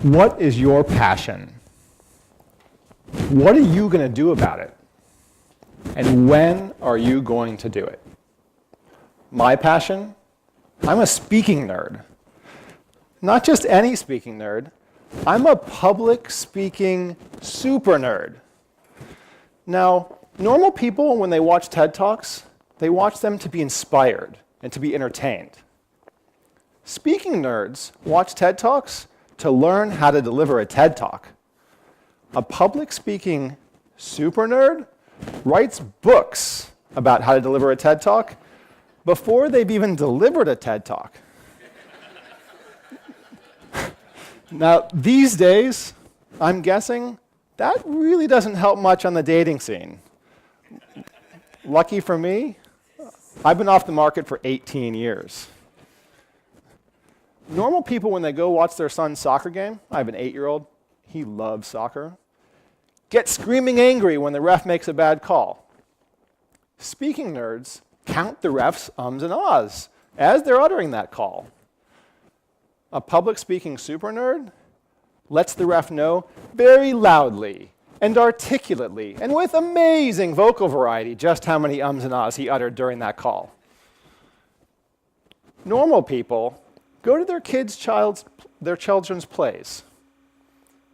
What is your passion? What are you going to do about it? And when are you going to do it? My passion? I'm a speaking nerd. Not just any speaking nerd. I'm a public speaking super nerd. Now, normal people, when they watch TED Talks, they watch them to be inspired and to be entertained. Speaking nerds watch TED Talks to learn how to deliver a TED Talk. A public speaking super nerd writes books about how to deliver a TED Talk before they've even delivered a TED Talk. Now, these days, I'm guessing that really doesn't help much on the dating scene. Lucky for me, I've been off the market for 18 years. Normal people, when they go watch their son's soccer game, I have an 8-year-old, he loves soccer, get screaming angry when the ref makes a bad call. Speaking nerds count the ref's ums and ahs as they're uttering that call. A public speaking super nerd lets the ref know very loudly and articulately and with amazing vocal variety just how many ums and ahs he uttered during that call. Normal people go to their children's plays.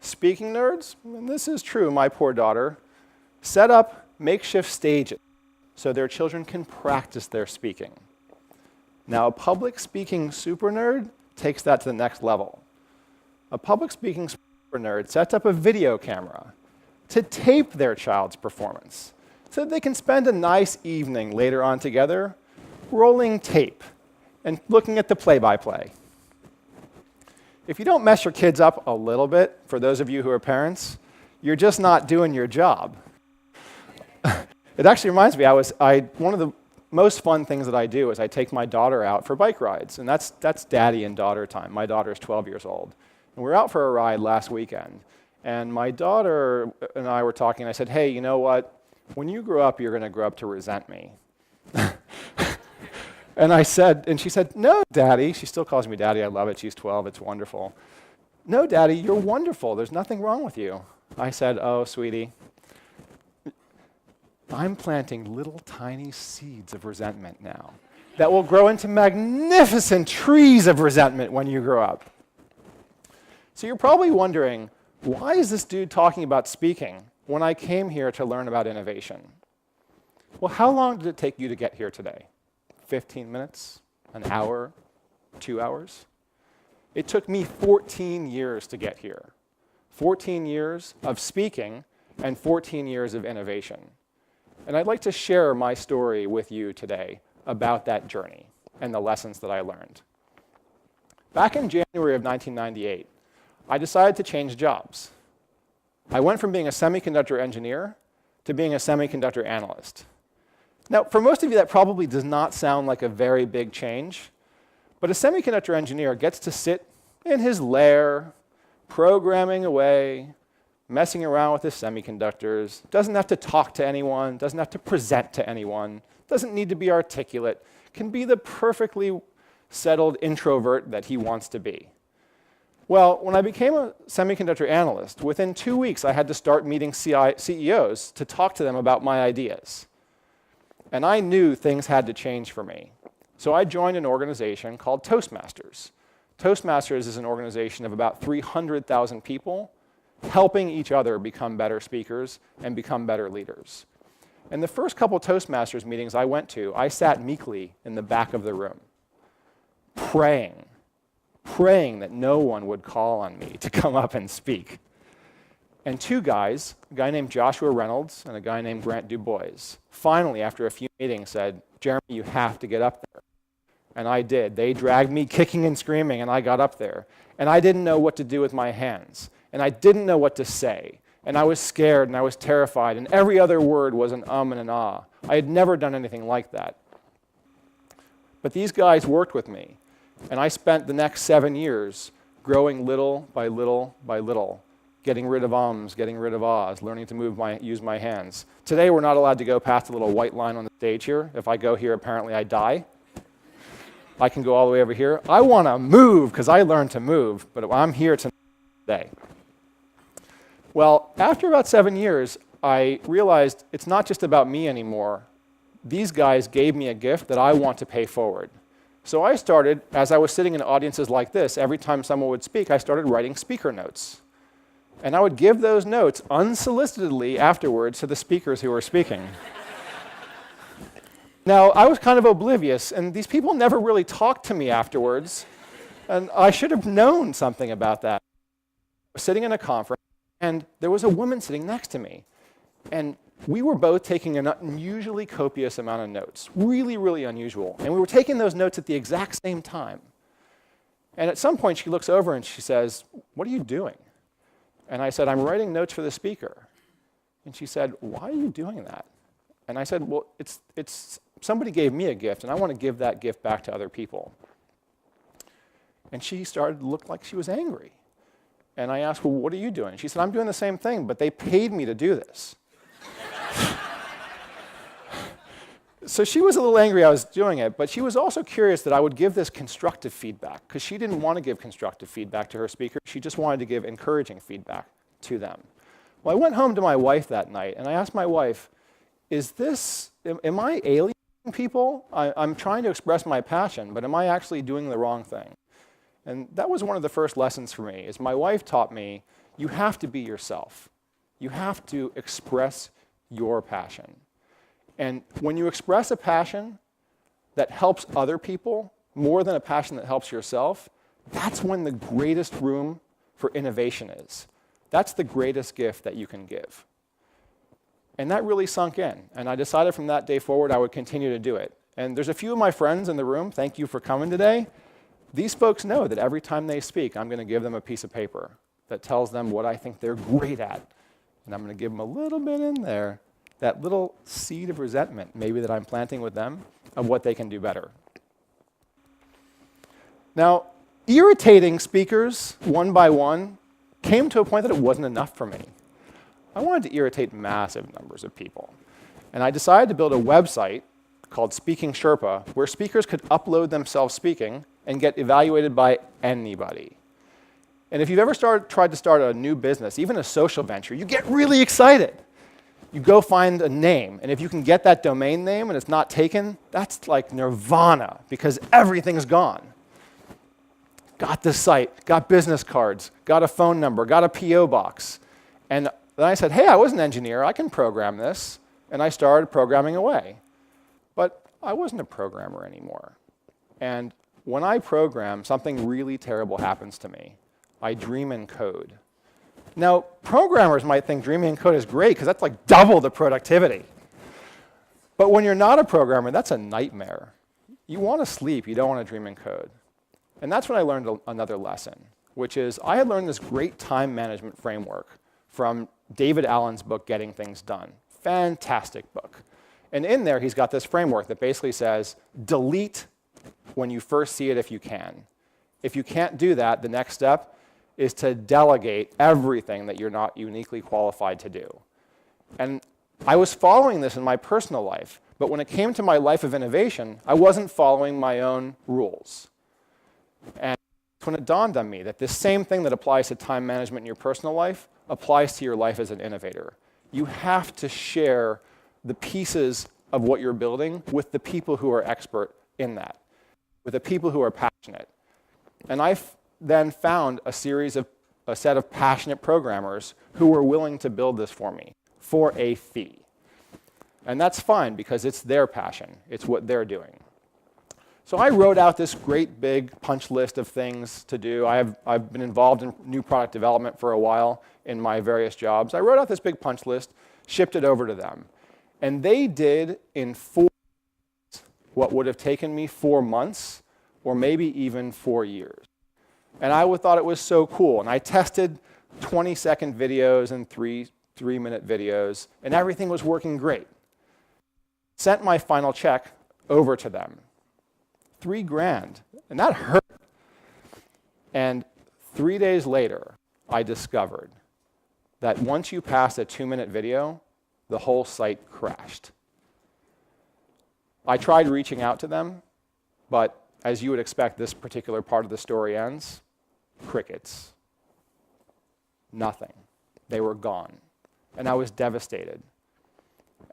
Speaking nerds, and this is true, my poor daughter, set up makeshift stages so their children can practice their speaking. Now, a public speaking super nerd takes that to the next level. A public speaking super nerd sets up a video camera to tape their child's performance so that they can spend a nice evening later on together rolling tape and looking at the play-by-play. If you don't mess your kids up a little bit, for those of you who are parents, you're just not doing your job. It actually reminds me, one of the most fun things that I do is I take my daughter out for bike rides, and that's daddy and daughter time. My daughter's 12 years old. And we were out for a ride last weekend, and my daughter and I were talking, and I said, hey, you know what? When you grow up, you're going to grow up to resent me. And she said, no, Daddy. She still calls me Daddy. I love it. She's 12. It's wonderful. No, Daddy, you're wonderful. There's nothing wrong with you. I said, oh, sweetie, I'm planting little tiny seeds of resentment now that will grow into magnificent trees of resentment when you grow up. So you're probably wondering, why is this dude talking about speaking when I came here to learn about innovation? Well, how long did it take you to get here today? 15 minutes, an hour, 2 hours? It took me 14 years to get here. 14 years of speaking and 14 years of innovation. And I'd like to share my story with you today about that journey and the lessons that I learned. Back in January of 1998, I decided to change jobs. I went from being a semiconductor engineer to being a semiconductor analyst. Now, for most of you, that probably does not sound like a very big change, but a semiconductor engineer gets to sit in his lair, programming away, messing around with his semiconductors, doesn't have to talk to anyone, doesn't have to present to anyone, doesn't need to be articulate, can be the perfectly settled introvert that he wants to be. Well, when I became a semiconductor analyst, within 2 weeks, I had to start meeting CEOs to talk to them about my ideas. And I knew things had to change for me. So I joined an organization called Toastmasters. Toastmasters is an organization of about 300,000 people helping each other become better speakers and become better leaders. And the first couple Toastmasters meetings I went to, I sat meekly in the back of the room, praying that no one would call on me to come up and speak. And two guys, a guy named Joshua Reynolds and a guy named Grant DuBois, finally, after a few meetings, said, Jeremy, you have to get up there. And I did. They dragged me kicking and screaming, and I got up there. And I didn't know what to do with my hands. And I didn't know what to say. And I was scared, and I was terrified, and every other word was an and an ah. I had never done anything like that. But these guys worked with me, and I spent the next 7 years growing little by little by little, getting rid of ums, getting rid of ahs, learning to use my hands. Today, we're not allowed to go past the little white line on the stage here. If I go here, apparently I die. I can go all the way over here. I want to move because I learned to move, but I'm here to day. Well, after about 7 years, I realized it's not just about me anymore. These guys gave me a gift that I want to pay forward. So I started, as I was sitting in audiences like this, every time someone would speak, I started writing speaker notes. And I would give those notes unsolicitedly afterwards to the speakers who were speaking. Now, I was kind of oblivious, and these people never really talked to me afterwards, and I should have known something about that. I was sitting in a conference, and there was a woman sitting next to me, and we were both taking an unusually copious amount of notes, really, really unusual, and we were taking those notes at the exact same time. And at some point, she looks over and she says, "What are you doing?" And I said, "I'm writing notes for the speaker." And she said, "Why are you doing that?" And I said, "Well, it's somebody gave me a gift, and I want to give that gift back to other people." And she started to look like she was angry. And I asked, "Well, what are you doing?" She said, "I'm doing the same thing, but they paid me to do this." So she was a little angry I was doing it, but she was also curious that I would give this constructive feedback, because she didn't want to give constructive feedback to her speaker. She just wanted to give encouraging feedback to them. Well, I went home to my wife that night, and I asked my wife, am I alienating people? I'm trying to express my passion, but am I actually doing the wrong thing? And that was one of the first lessons for me, is my wife taught me, you have to be yourself. You have to express your passion. And when you express a passion that helps other people more than a passion that helps yourself, that's when the greatest room for innovation is. That's the greatest gift that you can give. And that really sunk in. And I decided from that day forward I would continue to do it. And there's a few of my friends in the room, thank you for coming today. These folks know that every time they speak, I'm going to give them a piece of paper that tells them what I think they're great at. And I'm going to give them a little bit in there, that little seed of resentment, maybe that I'm planting with them, of what they can do better. Now, irritating speakers one by one came to a point that it wasn't enough for me. I wanted to irritate massive numbers of people. And I decided to build a website called Speaking Sherpa, where speakers could upload themselves speaking and get evaluated by anybody. And if you've ever tried to start a new business, even a social venture, you get really excited. You go find a name, and if you can get that domain name and it's not taken, that's like nirvana, because everything's gone. Got the site, got business cards, got a phone number, got a P.O. box. And then I said, hey, I was an engineer, I can program this. And I started programming away. But I wasn't a programmer anymore. And when I program, something really terrible happens to me. I dream in code. Now, programmers might think dreaming in code is great, because that's like double the productivity. But when you're not a programmer, that's a nightmare. You want to sleep, you don't want to dream in code. And that's when I learned another lesson, which is I had learned this great time management framework from David Allen's book, Getting Things Done. Fantastic book. And in there, he's got this framework that basically says, delete when you first see it if you can. If you can't do that, the next step is to delegate everything that you're not uniquely qualified to do. And I was following this in my personal life, but when it came to my life of innovation, I wasn't following my own rules. And that's when it dawned on me that this same thing that applies to time management in your personal life applies to your life as an innovator. You have to share the pieces of what you're building with the people who are expert in that, with the people who are passionate. And I then found a set of passionate programmers who were willing to build this for me for a fee. And that's fine, because it's their passion. It's what they're doing. So I wrote out this great big punch list of things to do. I've been involved in new product development for a while in my various jobs. I wrote out this big punch list, shipped it over to them. And they did in 4 days what would have taken me 4 months, or maybe even 4 years. And I thought it was so cool. And I tested 20-second videos and 3-minute videos, and everything was working great. Sent my final check over to them. $3,000, and that hurt. And 3 days later, I discovered that once you pass a 2-minute video, the whole site crashed. I tried reaching out to them, but as you would expect, this particular part of the story ends. Crickets. Nothing. They were gone. And I was devastated.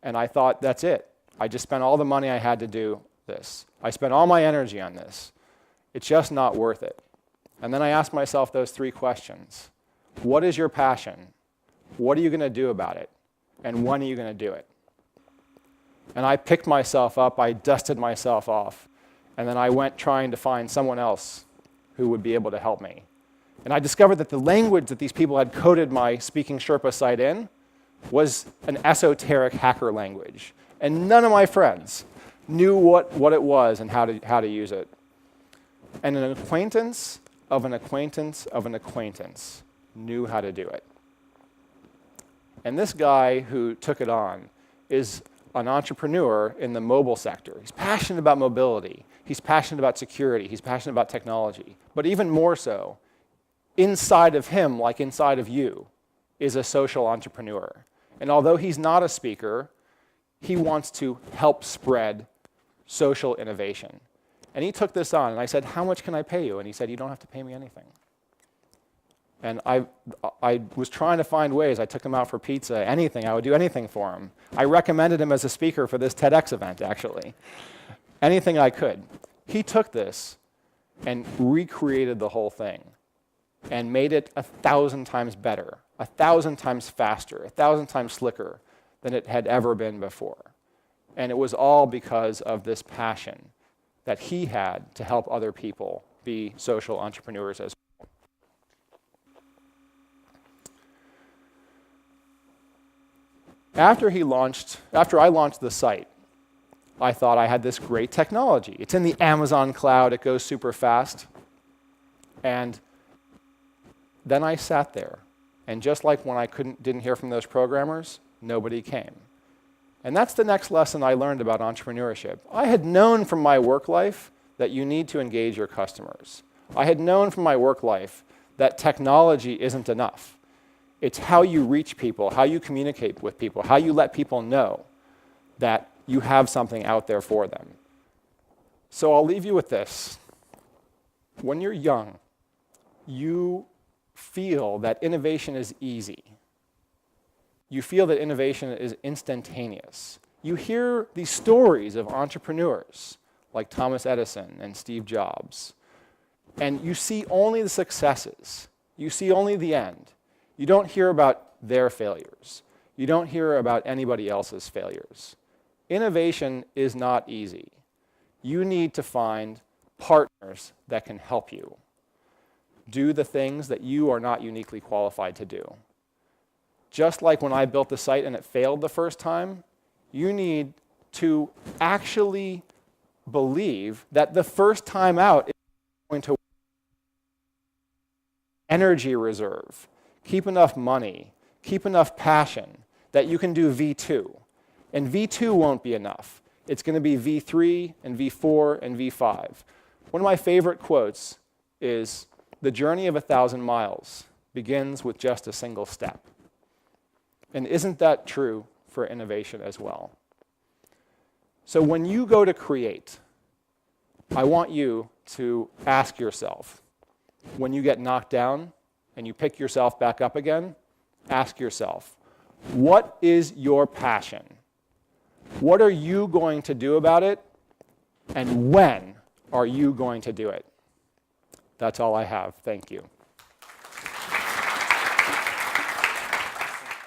And I thought, that's it. I just spent all the money I had to do this. I spent all my energy on this. It's just not worth it. And then I asked myself those 3 questions. What is your passion? What are you going to do about it? And when are you going to do it? And I picked myself up, I dusted myself off, and then I went trying to find someone else who would be able to help me. And I discovered that the language that these people had coded my Speaking Sherpa site in was an esoteric hacker language. And none of my friends knew what it was and how to use it. And an acquaintance of an acquaintance of an acquaintance knew how to do it. And this guy who took it on is an entrepreneur in the mobile sector. He's passionate about mobility. He's passionate about security. He's passionate about technology. But even more so, inside of him, like inside of you, is a social entrepreneur. And although he's not a speaker, he wants to help spread social innovation. And he took this on, and I said, how much can I pay you? And he said, you don't have to pay me anything. And I was trying to find ways. I took him out for pizza, anything. I would do anything for him. I recommended him as a speaker for this TEDx event, actually. Anything I could. He took this and recreated the whole thing and made it 1,000 times better, 1,000 times faster, 1,000 times slicker than it had ever been before. And it was all because of this passion that he had to help other people be social entrepreneurs as well. After I launched the site, I thought I had this great technology. It's in the Amazon cloud, it goes super fast. And then I sat there, and just like when I didn't hear from those programmers, nobody came. And that's the next lesson I learned about entrepreneurship. I had known from my work life that you need to engage your customers. I had known from my work life that technology isn't enough. It's how you reach people, how you communicate with people, how you let people know that you have something out there for them. So I'll leave you with this. When you're young, you feel that innovation is easy. You feel that innovation is instantaneous. You hear these stories of entrepreneurs like Thomas Edison and Steve Jobs, and you see only the successes. You see only the end. You don't hear about their failures. You don't hear about anybody else's failures. Innovation is not easy. You need to find partners that can help you do the things that you are not uniquely qualified to do. Just like when I built the site and it failed the first time, you need to actually believe that the first time out is going to energy reserve. Keep enough money, keep enough passion that you can do V2. And V2 won't be enough. It's going to be V3 and V4 and V5. One of my favorite quotes is, "The journey of 1,000 miles begins with just a single step." And isn't that true for innovation as well? So when you go to create, I want you to ask yourself, when you get knocked down, and you pick yourself back up again, ask yourself, what is your passion? What are you going to do about it? And when are you going to do it? That's all I have. Thank you.